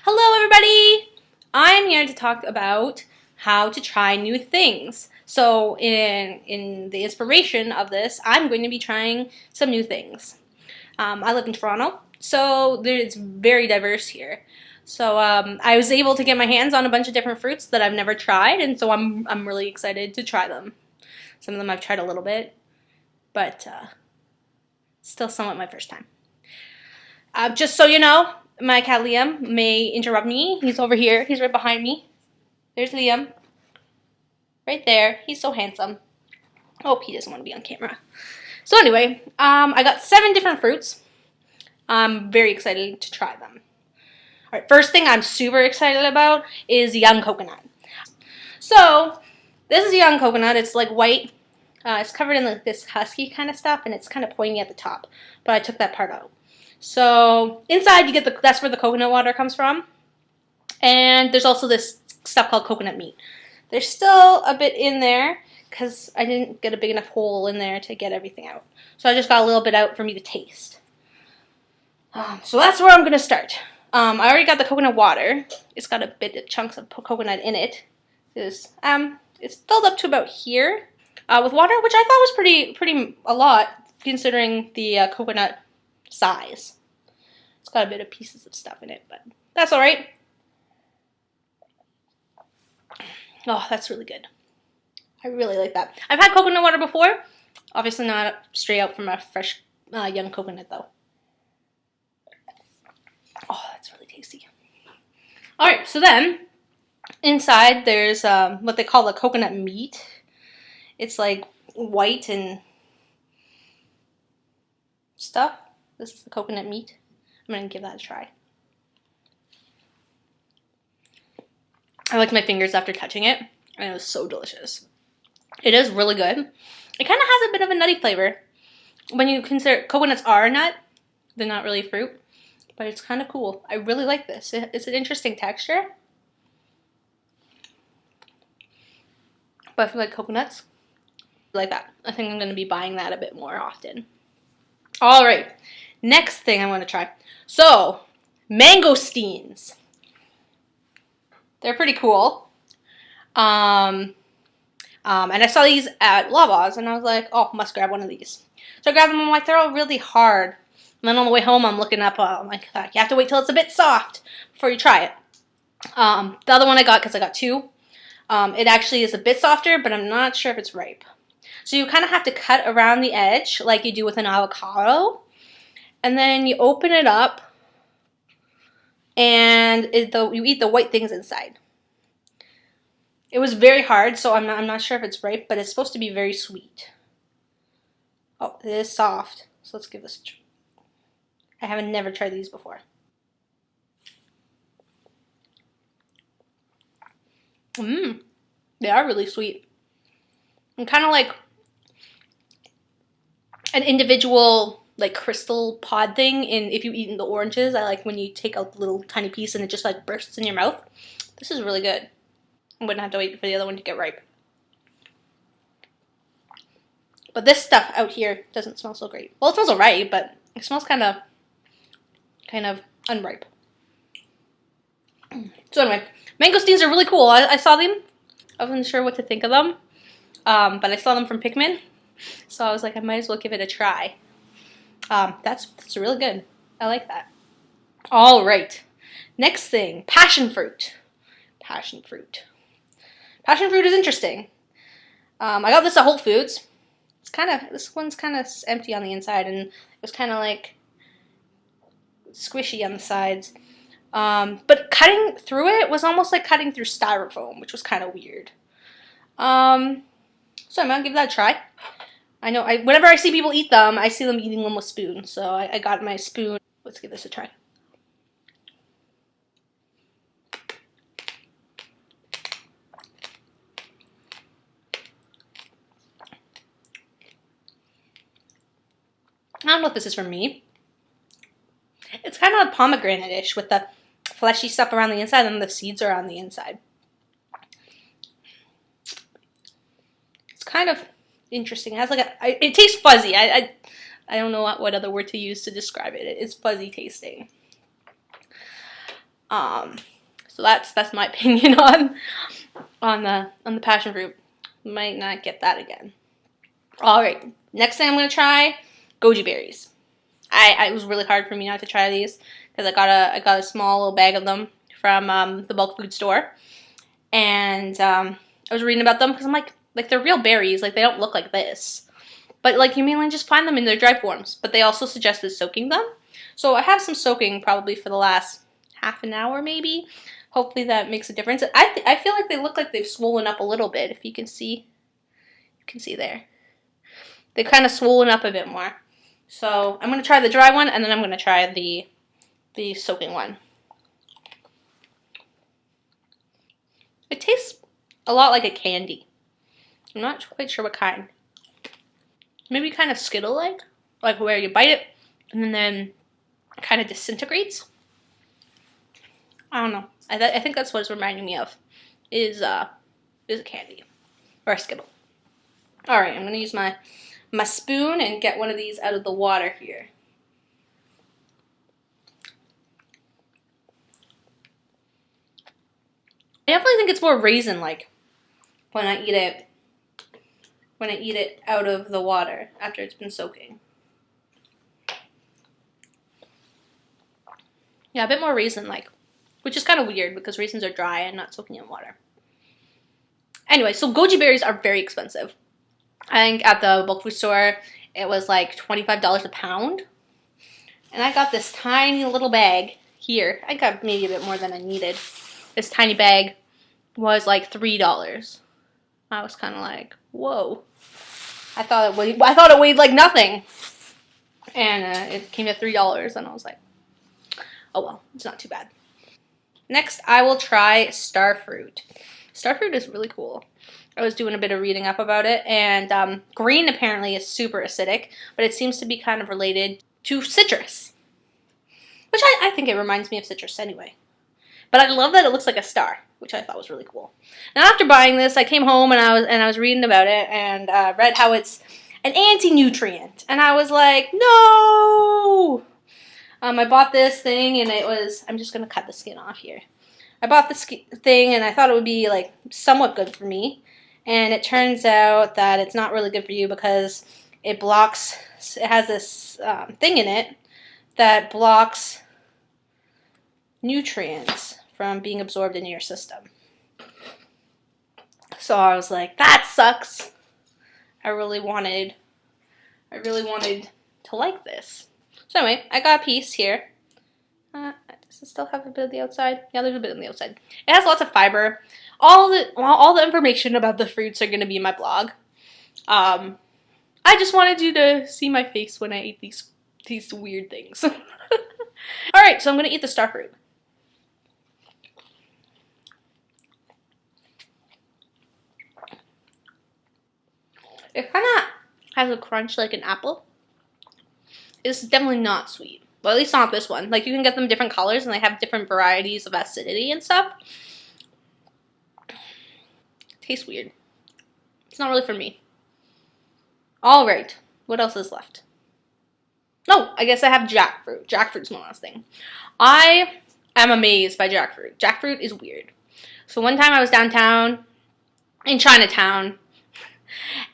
Hello everybody! I'm here to talk about how to try new things. So in the inspiration of this, I'm going to be trying some new things. I live in Toronto, so it's very diverse here. So I was able to get my hands on a bunch of different fruits that I've never tried, and so I'm really excited to try them. Some of them I've tried a little bit, but still somewhat my first time. Just so you know, my cat Liam may interrupt me. He's over here. He's right behind me. There's Liam. Right there. He's so handsome. Oh, he doesn't want to be on camera. So anyway, I got 7 different fruits. I'm very excited to try them. All right, first thing I'm super excited about is young coconut. So this is young coconut. It's like white. It's covered in like this husky kind of stuff, and it's kind of pointy at the top. But I took that part out. So inside you get that's where the coconut water comes from. And there's also this stuff called coconut meat. There's still a bit in there because I didn't get a big enough hole in there to get everything out. So I just got a little bit out for me to taste. So that's where I'm going to start. I already got the coconut water. It's got a bit of chunks of coconut in it. It's filled up to about here with water, which I thought was pretty a lot considering the coconut size. It's got a bit of pieces of stuff in it, but that's all right. Oh, that's really good. I really like that. I've had coconut water before. Obviously not straight out from a fresh young coconut though. Oh, that's really tasty. All right, so then inside there's what they call the coconut meat. It's like white and stuff. This is the coconut meat. I'm going to give that a try. I licked my fingers after touching it, and it was so delicious. It is really good. It kind of has a bit of a nutty flavor. When you consider coconuts are a nut, they're not really fruit, but it's kind of cool. I really like this. It's an interesting texture. But if you like coconuts, I like that. I think I'm going to be buying that a bit more often. All right. Next thing I want to try. So, mangosteens. They're pretty cool. And I saw these at Loblaws, and I was like, oh, must grab one of these. So I grabbed them, and I'm like, they're all really hard. And then on the way home, I'm looking up, I'm like, you have to wait till it's a bit soft before you try it. The other one I got, because I got 2, it actually is a bit softer, but I'm not sure if it's ripe. So you kind of have to cut around the edge like you do with an avocado. And then you open it up, and you eat the white things inside. It was very hard, so I'm not sure if it's ripe, but it's supposed to be very sweet. Oh, it is soft. So let's give this a try. I haven't never tried these before. They are really sweet. And kind of like an individual like Krystal pod thing if you've eaten the oranges. I like when you take a little tiny piece and it just like bursts in your mouth. This is really good. I'm gonna have to wait for the other one to get ripe. But this stuff out here doesn't smell so great. Well, it smells alright, but it smells kind of unripe. So anyway, mangosteens are really cool. I saw them. I wasn't sure what to think of them, but I saw them from Pikmin, so I was like, I might as well give it a try. That's really good. I like that. All right. Next thing, passion fruit. Passion fruit. Passion fruit is interesting. I got this at Whole Foods. This one's kind of empty on the inside, and it was kind of like squishy on the sides. But cutting through it was almost like cutting through styrofoam, which was kind of weird. So I'm gonna give that a try. I know whenever I see people eat them, I see them eating them with spoons. So I got my spoon. Let's give this a try. I don't know if this is for me. It's kind of pomegranate-ish with the fleshy stuff around the inside and the seeds are on the inside. It's kind of interesting. It has like it tastes fuzzy. I don't know what other word to use to describe it. It's fuzzy tasting. So that's my opinion on the passion fruit. Might not get that again. All right, next thing I'm gonna try, goji berries. It was really hard for me not to try these because I got a small little bag of them from the bulk food store, and I was reading about them because I'm like they're real berries, like they don't look like this, but like you mainly just find them in their dry forms. But they also suggested soaking them, so I have some soaking probably for the last half an hour maybe. Hopefully that makes a difference. I feel like they look like they've swollen up a little bit. If you can see there, they've kind of swollen up a bit more. So I'm going to try the dry one, and then I'm going to try the soaking one. It tastes a lot like a candy. I'm not quite sure what kind. Maybe kind of Skittle-like, like where you bite it and then it kind of disintegrates. I don't know. I think that's what it's reminding me of. Is a candy or a Skittle. All right, I'm going to use my spoon and get one of these out of the water here. I definitely think it's more raisin-like when I eat it out of the water after it's been soaking. Yeah, a bit more raisin-like, which is kind of weird because raisins are dry and not soaking in water. Anyway, so goji berries are very expensive. I think at the bulk food store, it was like $25 a pound. And I got this tiny little bag here. I got maybe a bit more than I needed. This tiny bag was like $3. I was kind of like, whoa. I thought it weighed like nothing. And it came to $3, and I was like, oh well, it's not too bad. Next, I will try starfruit. Starfruit is really cool. I was doing a bit of reading up about it, and green apparently is super acidic, but it seems to be kind of related to citrus, which I think it reminds me of citrus anyway. But I love that it looks like a star, which I thought was really cool. Now, after buying this, I came home and I was reading about it and read how it's an anti-nutrient, and I was like, no. I bought this thing, and it was. I'm just gonna cut the skin off here. I bought this thing, and I thought it would be like somewhat good for me, and it turns out that it's not really good for you because it blocks. It has this thing in it that blocks nutrients from being absorbed into your system. So I was like, that sucks. I really wanted to like this. So anyway, I got a piece here. Does it still have a bit of the outside? Yeah, there's a bit on the outside. It has lots of fiber. All the information about the fruits are going to be in my blog. I just wanted you to see my face when I ate these weird things. All right, so I'm going to eat the starfruit. It kind of has a crunch like an apple. It's definitely not sweet. Well, at least not this one. Like, you can get them different colors, and they have different varieties of acidity and stuff. Tastes weird. It's not really for me. All right. What else is left? No, I guess I have jackfruit. Jackfruit's my last thing. I am amazed by jackfruit. Jackfruit is weird. So one time I was downtown in Chinatown,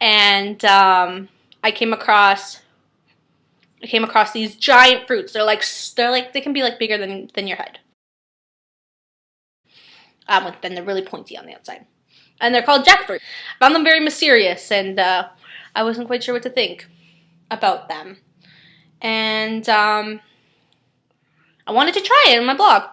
and I came across these giant fruits. They're like they can be like bigger than your head. Then they're really pointy on the outside, and they're called jackfruit. I found them very mysterious, and I wasn't quite sure what to think about them. And I wanted to try it in my blog.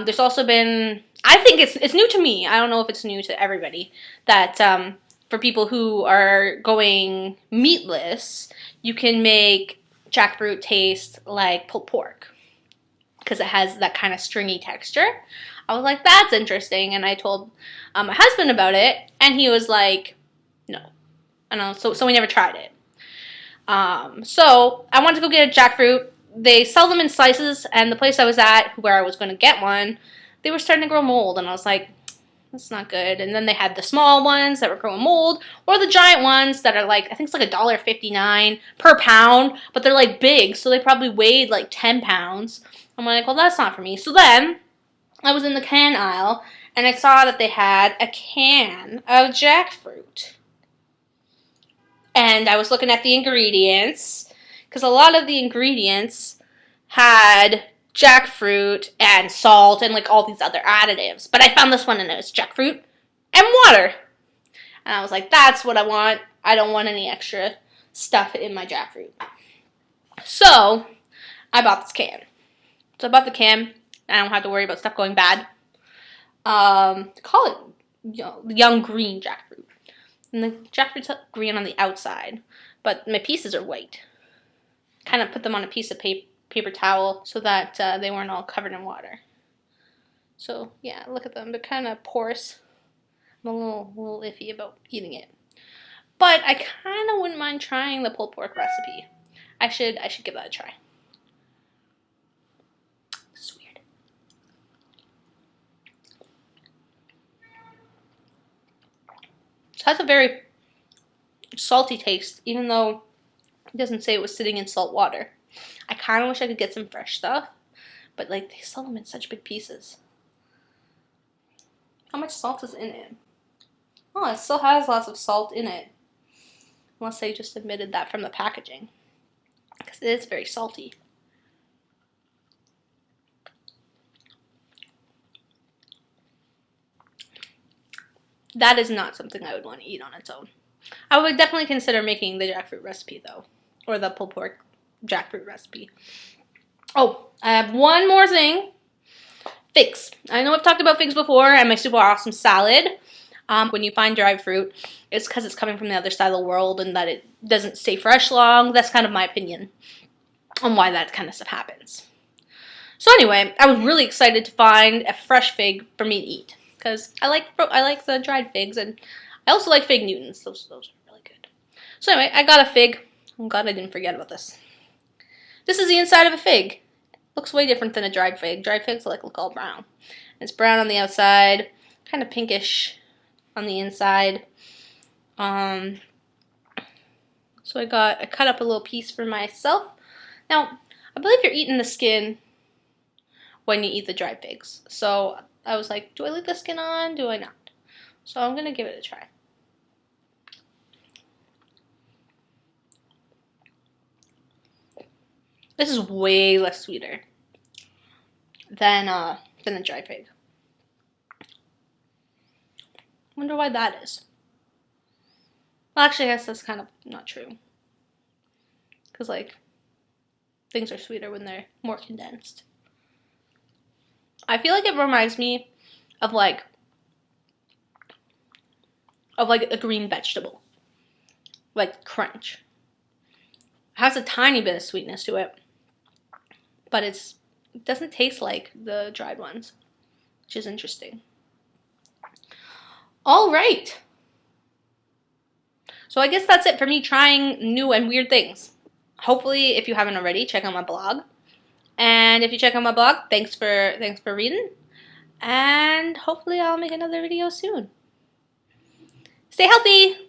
There's also been, I think it's new to me. I don't know if it's new to everybody, that for people who are going meatless, you can make jackfruit taste like pulled pork because it has that kind of stringy texture. I was like, that's interesting, and I told my husband about it, and he was like, no. And so we never tried it. So I wanted to go get a jackfruit. They sell them in slices, and the place I was at, where I was going to get one, they were starting to grow mold, and I was like, that's not good. And then they had the small ones that were growing mold, or the giant ones that are like, I think it's like $1.59 per pound, but they're like big, so they probably weighed like 10 pounds. I'm like, well, that's not for me. So then I was in the can aisle and I saw that they had a can of jackfruit. And I was looking at the ingredients because a lot of the ingredients had jackfruit and salt and like all these other additives. But I found this one and it was jackfruit and water. And I was like, that's what I want. I don't want any extra stuff in my jackfruit. So I bought this can. So I bought the can. I don't have to worry about stuff going bad. Call it young green jackfruit. And the jackfruit's green on the outside, but my pieces are white. Kind of put them on a piece of paper towel so that they weren't all covered in water. So yeah, look at them. They're kind of porous. I'm a little iffy about eating it. But I kind of wouldn't mind trying the pulled pork recipe. I should give that a try. This is weird. It has a very salty taste, even though it doesn't say it was sitting in salt water. I kind of wish I could get some fresh stuff, but like they sell them in such big pieces. How much salt is in it? Oh, it still has lots of salt in it. Unless they just omitted that from the packaging. Because it is very salty. That is not something I would want to eat on its own. I would definitely consider making the jackfruit recipe though. Or the pulled pork jackfruit recipe. Oh, I have one more thing. Figs. I know I've talked about figs before and my super awesome salad. When you find dried fruit, it's because it's coming from the other side of the world and that it doesn't stay fresh long. That's kind of my opinion on why that kind of stuff happens. So anyway, I was really excited to find a fresh fig for me to eat because I like the dried figs and I also like fig Newtons. Those are really good. So anyway, I got a fig. I'm glad I didn't forget about this. This is the inside of a fig. Looks way different than a dried fig. Dried figs look all brown. It's brown on the outside, kind of pinkish on the inside. So I cut up a little piece for myself. Now, I believe you're eating the skin when you eat the dried figs. So I was like, do I leave the skin on? Do I not? So I'm going to give it a try. This is way less sweeter than a dried fig. Wonder why that is. Well, actually, I guess that's kind of not true. Because, like, things are sweeter when they're more condensed. I feel like it reminds me of, like a green vegetable. Like, crunch. It has a tiny bit of sweetness to it. But it doesn't taste like the dried ones. Which is interesting. All right. So I guess that's it for me trying new and weird things. Hopefully, if you haven't already, check out my blog. And if you check out my blog, thanks for reading. And hopefully I'll make another video soon. Stay healthy!